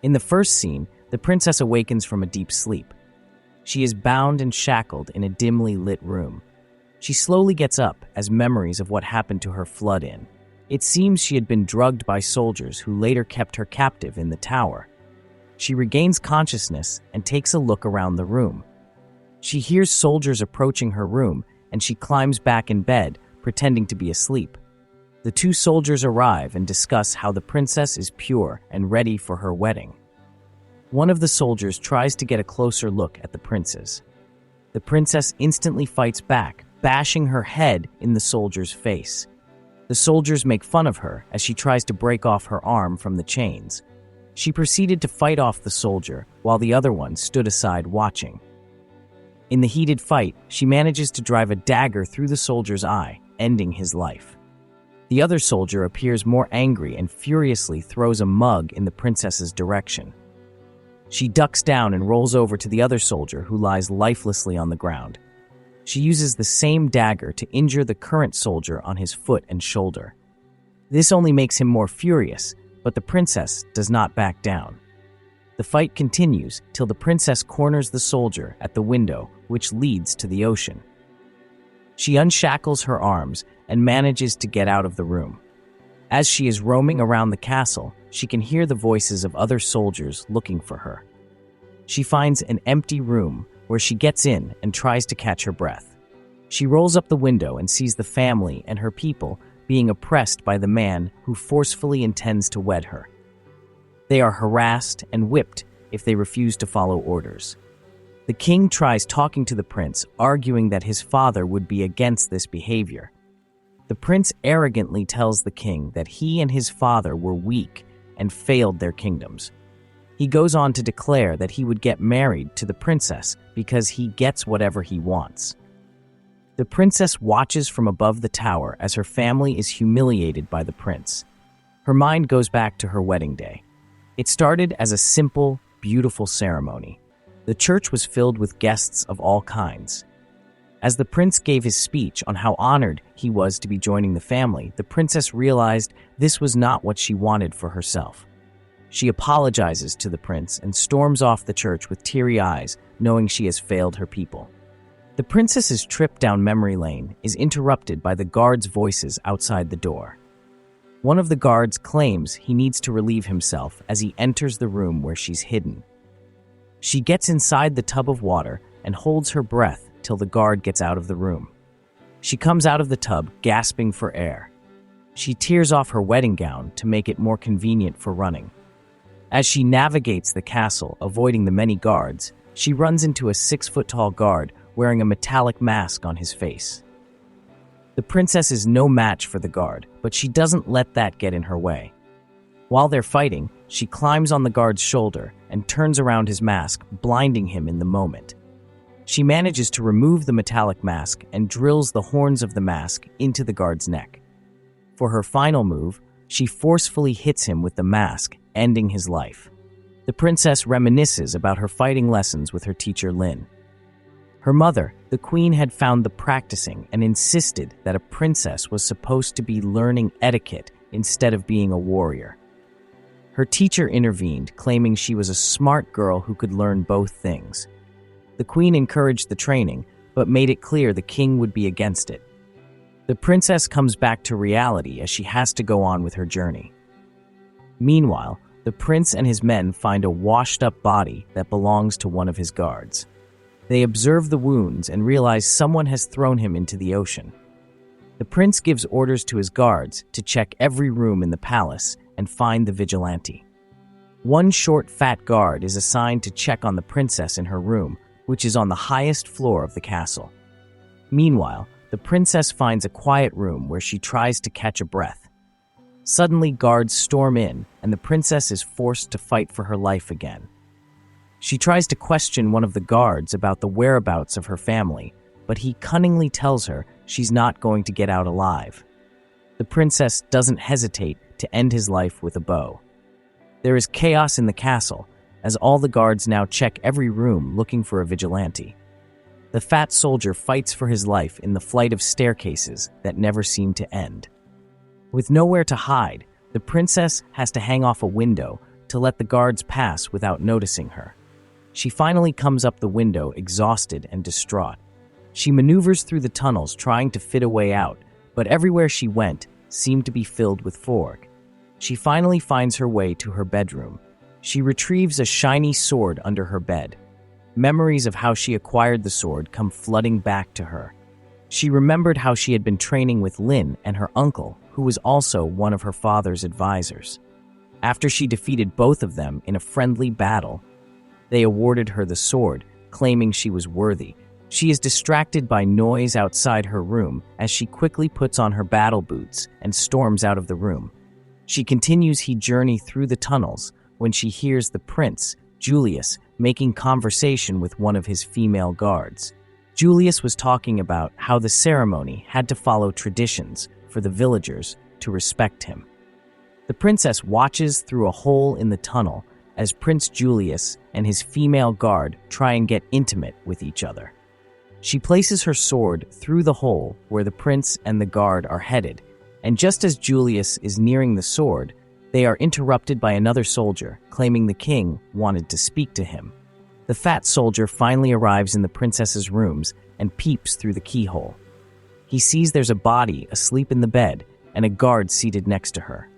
In the first scene, the princess awakens from a deep sleep. She is bound and shackled in a dimly lit room. She slowly gets up as memories of what happened to her flood in. It seems she had been drugged by soldiers who later kept her captive in the tower. She regains consciousness and takes a look around the room. She hears soldiers approaching her room, and she climbs back in bed, pretending to be asleep. The two soldiers arrive and discuss how the princess is pure and ready for her wedding. One of the soldiers tries to get a closer look at the princess. The princess instantly fights back, bashing her head in the soldier's face. The soldiers make fun of her as she tries to break off her arm from the chains. She proceeded to fight off the soldier while the other one stood aside watching. In the heated fight, she manages to drive a dagger through the soldier's eye, ending his life. The other soldier appears more angry and furiously throws a mug in the princess's direction. She ducks down and rolls over to the other soldier who lies lifelessly on the ground. She uses the same dagger to injure the current soldier on his foot and shoulder. This only makes him more furious, but the princess does not back down. The fight continues till the princess corners the soldier at the window, which leads to the ocean. She unshackles her arms and manages to get out of the room. As she is roaming around the castle, she can hear the voices of other soldiers looking for her. She finds an empty room where she gets in and tries to catch her breath. She rolls up the window and sees the family and her people being oppressed by the man who forcefully intends to wed her. They are harassed and whipped if they refuse to follow orders. The king tries talking to the prince, arguing that his father would be against this behavior. The prince arrogantly tells the king that he and his father were weak and failed their kingdoms. He goes on to declare that he would get married to the princess because he gets whatever he wants. The princess watches from above the tower as her family is humiliated by the prince. Her mind goes back to her wedding day. It started as a simple, beautiful ceremony. The church was filled with guests of all kinds. As the prince gave his speech on how honored he was to be joining the family, the princess realized this was not what she wanted for herself. She apologizes to the prince and storms off the church with teary eyes, knowing she has failed her people. The princess's trip down memory lane is interrupted by the guards' voices outside the door. One of the guards claims he needs to relieve himself as he enters the room where she's hidden. She gets inside the tub of water and holds her breath till the guard gets out of the room. She comes out of the tub gasping for air. She tears off her wedding gown to make it more convenient for running. As she navigates the castle, avoiding the many guards, she runs into a 6-foot-tall guard wearing a metallic mask on his face. The princess is no match for the guard, but she doesn't let that get in her way. While they're fighting, she climbs on the guard's shoulder and turns around his mask, blinding him in the moment. She manages to remove the metallic mask and drills the horns of the mask into the guard's neck. For her final move, she forcefully hits him with the mask, ending his life. The princess reminisces about her fighting lessons with her teacher Lin. Her mother, the queen, had found the practicing and insisted that a princess was supposed to be learning etiquette instead of being a warrior. Her teacher intervened, claiming she was a smart girl who could learn both things. The queen encouraged the training, but made it clear the king would be against it. The princess comes back to reality as she has to go on with her journey. Meanwhile, the prince and his men find a washed-up body that belongs to one of his guards. They observe the wounds and realize someone has thrown him into the ocean. The prince gives orders to his guards to check every room in the palace and find the vigilante. One short, fat guard is assigned to check on the princess in her room, which is on the highest floor of the castle. Meanwhile, the princess finds a quiet room where she tries to catch a breath. Suddenly, guards storm in, and the princess is forced to fight for her life again. She tries to question one of the guards about the whereabouts of her family, but he cunningly tells her she's not going to get out alive. The princess doesn't hesitate to end his life with a bow. There is chaos in the castle, as all the guards now check every room looking for a vigilante. The fat soldier fights for his life in the flight of staircases that never seem to end. With nowhere to hide, the princess has to hang off a window, to let the guards pass without noticing her. She finally comes up the window, exhausted and distraught. She maneuvers through the tunnels, trying to fit a way out, but everywhere she went seemed to be filled with fog. She finally finds her way to her bedroom. She retrieves a shiny sword under her bed. Memories of how she acquired the sword come flooding back to her. She remembered how she had been training with Lin and her uncle, who was also one of her father's advisors. After she defeated both of them in a friendly battle, they awarded her the sword, claiming she was worthy. She is distracted by noise outside her room as she quickly puts on her battle boots and storms out of the room. She continues her journey through the tunnels when she hears the prince, Julius, making conversation with one of his female guards. Julius was talking about how the ceremony had to follow traditions for the villagers to respect him. The princess watches through a hole in the tunnel as Prince Julius and his female guard try and get intimate with each other. She places her sword through the hole where the prince and the guard are headed, and just as Julius is nearing the sword, they are interrupted by another soldier, claiming the king wanted to speak to him. The fat soldier finally arrives in the princess's rooms and peeps through the keyhole. He sees there's a body asleep in the bed and a guard seated next to her.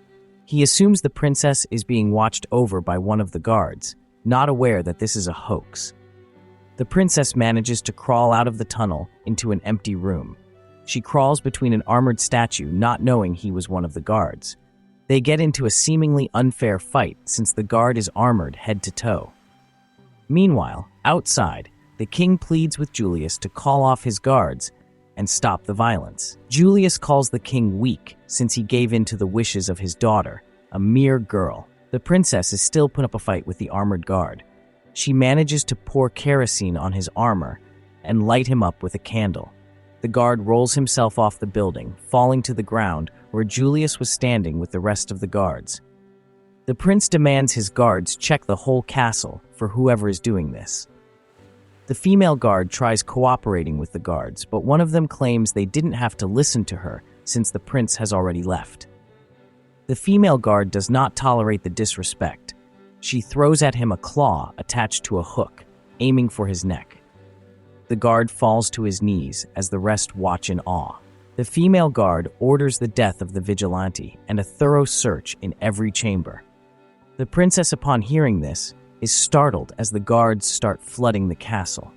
He assumes the princess is being watched over by one of the guards, not aware that this is a hoax. The princess manages to crawl out of the tunnel into an empty room. She crawls between an armored statue, not knowing he was one of the guards. They get into a seemingly unfair fight since the guard is armored head to toe. Meanwhile, outside, the king pleads with Julius to call off his guards and stop the violence. Julius calls the king weak since he gave in to the wishes of his daughter, a mere girl. The princess is still put up a fight with the armored guard. She manages to pour kerosene on his armor and light him up with a candle. The guard rolls himself off the building, falling to the ground where Julius was standing with the rest of the guards. The prince demands his guards check the whole castle for whoever is doing this. The female guard tries cooperating with the guards, but one of them claims they didn't have to listen to her since the prince has already left. The female guard does not tolerate the disrespect. She throws at him a claw attached to a hook, aiming for his neck. The guard falls to his knees as the rest watch in awe. The female guard orders the death of the vigilante and a thorough search in every chamber. The princess, upon hearing this, is startled as the guards start flooding the castle.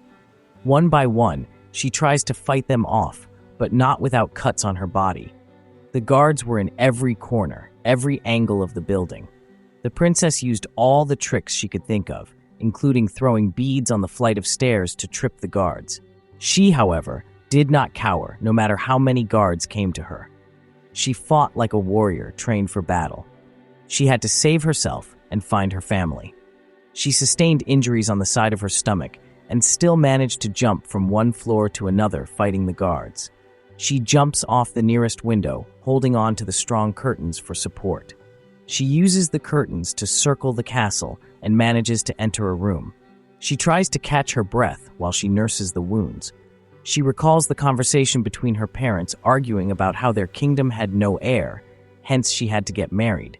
One by one, she tries to fight them off, but not without cuts on her body. The guards were in every corner, every angle of the building. The princess used all the tricks she could think of, including throwing beads on the flight of stairs to trip the guards. She, however, did not cower, no matter how many guards came to her. She fought like a warrior trained for battle. She had to save herself and find her family. She sustained injuries on the side of her stomach and still managed to jump from one floor to another fighting the guards. She jumps off the nearest window, holding on to the strong curtains for support. She uses the curtains to circle the castle and manages to enter a room. She tries to catch her breath while she nurses the wounds. She recalls the conversation between her parents arguing about how their kingdom had no heir, hence she had to get married.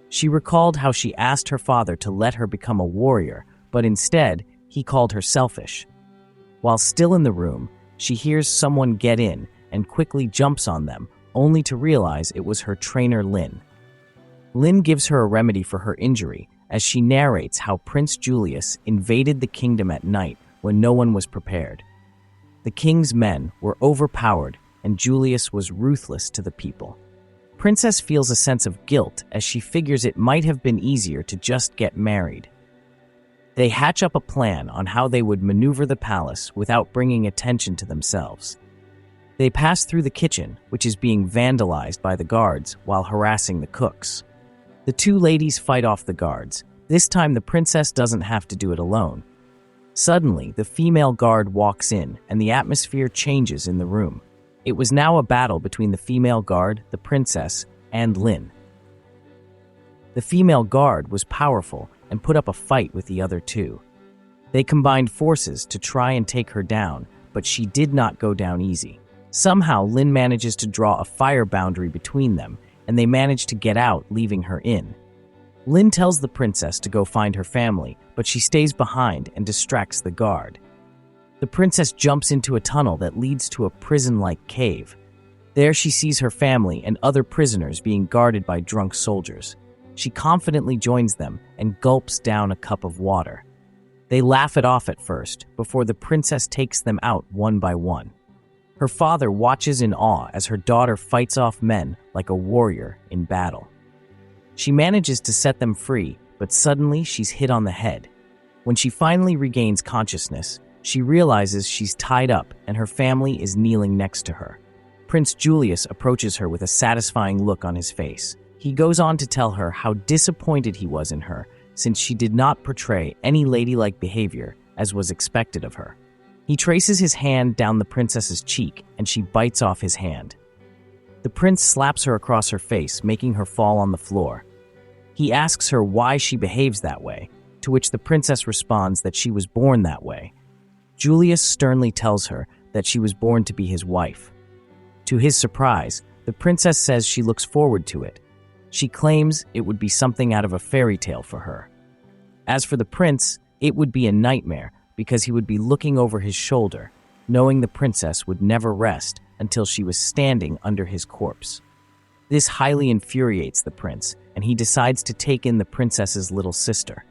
She recalled how she asked her father to let her become a warrior, but instead, he called her selfish. While still in the room, she hears someone get in and quickly jumps on them, only to realize it was her trainer Lin. Lin gives her a remedy for her injury as she narrates how Prince Julius invaded the kingdom at night when no one was prepared. The king's men were overpowered and Julius was ruthless to the people. Princess feels a sense of guilt as she figures it might have been easier to just get married. They hatch up a plan on how they would maneuver the palace without bringing attention to themselves. They pass through the kitchen, which is being vandalized by the guards while harassing the cooks. The two ladies fight off the guards. This time the princess doesn't have to do it alone. Suddenly, the female guard walks in and the atmosphere changes in the room. It was now a battle between the female guard, the princess, and Lin. The female guard was powerful and put up a fight with the other two. They combined forces to try and take her down, but she did not go down easy. Somehow, Lin manages to draw a fire boundary between them, and they manage to get out, leaving her in. Lin tells the princess to go find her family, but she stays behind and distracts the guard. The princess jumps into a tunnel that leads to a prison-like cave. There she sees her family and other prisoners being guarded by drunk soldiers. She confidently joins them and gulps down a cup of water. They laugh it off at first, before the princess takes them out one by one. Her father watches in awe as her daughter fights off men like a warrior in battle. She manages to set them free, but suddenly she's hit on the head. When she finally regains consciousness, she realizes she's tied up and her family is kneeling next to her. Prince Julius approaches her with a satisfying look on his face. He goes on to tell her how disappointed he was in her, since she did not portray any ladylike behavior as was expected of her. He traces his hand down the princess's cheek and she bites off his hand. The prince slaps her across her face, making her fall on the floor. He asks her why she behaves that way, to which the princess responds that she was born that way. Julius sternly tells her that she was born to be his wife. To his surprise, the princess says she looks forward to it. She claims it would be something out of a fairy tale for her. As for the prince, it would be a nightmare because he would be looking over his shoulder, knowing the princess would never rest until she was standing under his corpse. This highly infuriates the prince, and he decides to take in the princess's little sister.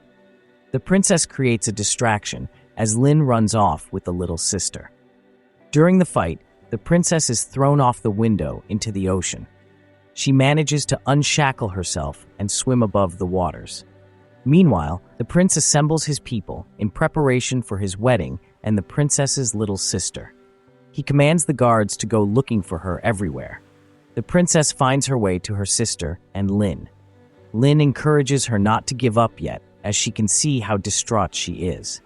The princess creates a distraction as Lin runs off with the little sister. During the fight, the princess is thrown off the window into the ocean. She manages to unshackle herself and swim above the waters. Meanwhile, the prince assembles his people in preparation for his wedding and the princess's little sister. He commands the guards to go looking for her everywhere. The princess finds her way to her sister and Lin. Lin encourages her not to give up yet, as she can see how distraught she is.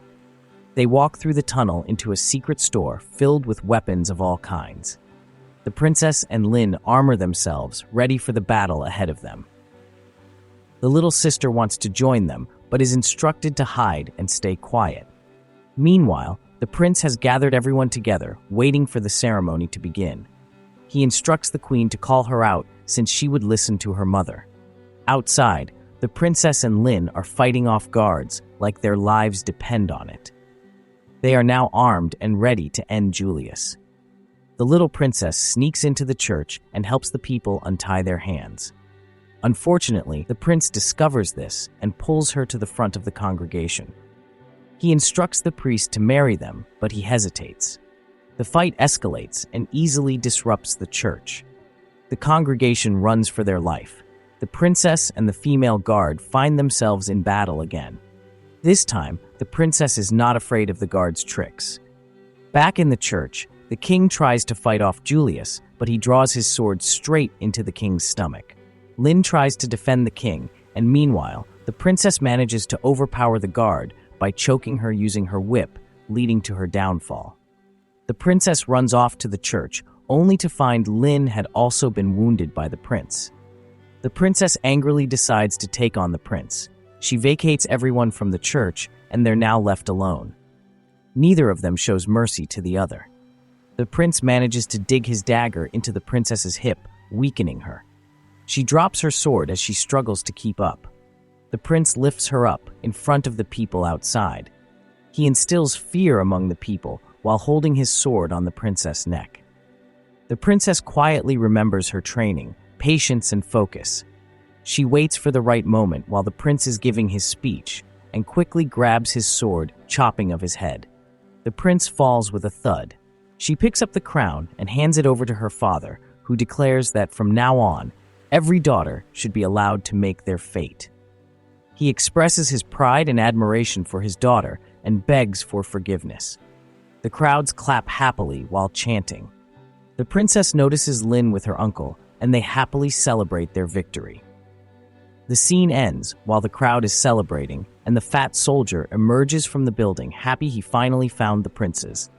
They walk through the tunnel into a secret store filled with weapons of all kinds. The princess and Lin armor themselves, ready for the battle ahead of them. The little sister wants to join them, but is instructed to hide and stay quiet. Meanwhile, the prince has gathered everyone together, waiting for the ceremony to begin. He instructs the queen to call her out since she would listen to her mother. Outside, the princess and Lin are fighting off guards like their lives depend on it. They are now armed and ready to end Julius. The little princess sneaks into the church and helps the people untie their hands. Unfortunately, the prince discovers this and pulls her to the front of the congregation. He instructs the priest to marry them, but he hesitates. The fight escalates and easily disrupts the church. The congregation runs for their life. The princess and the female guard find themselves in battle again. This time, the princess is not afraid of the guard's tricks. Back in the church, the king tries to fight off Julius, but he draws his sword straight into the king's stomach. Lin tries to defend the king, and meanwhile, the princess manages to overpower the guard by choking her using her whip, leading to her downfall. The princess runs off to the church, only to find Lin had also been wounded by the prince. The princess angrily decides to take on the prince. She vacates everyone from the church, and they're now left alone. Neither of them shows mercy to the other. The prince manages to dig his dagger into the princess's hip, weakening her. She drops her sword as she struggles to keep up. The prince lifts her up in front of the people outside. He instills fear among the people while holding his sword on the princess' neck. The princess quietly remembers her training, patience, and focus. She waits for the right moment while the prince is giving his speech and quickly grabs his sword, chopping of his head. The prince falls with a thud. She picks up the crown and hands it over to her father, who declares that from now on, every daughter should be allowed to make their fate. He expresses his pride and admiration for his daughter and begs for forgiveness. The crowds clap happily while chanting. The princess notices Lin with her uncle, and they happily celebrate their victory. The scene ends while the crowd is celebrating, and the fat soldier emerges from the building, happy he finally found the princes.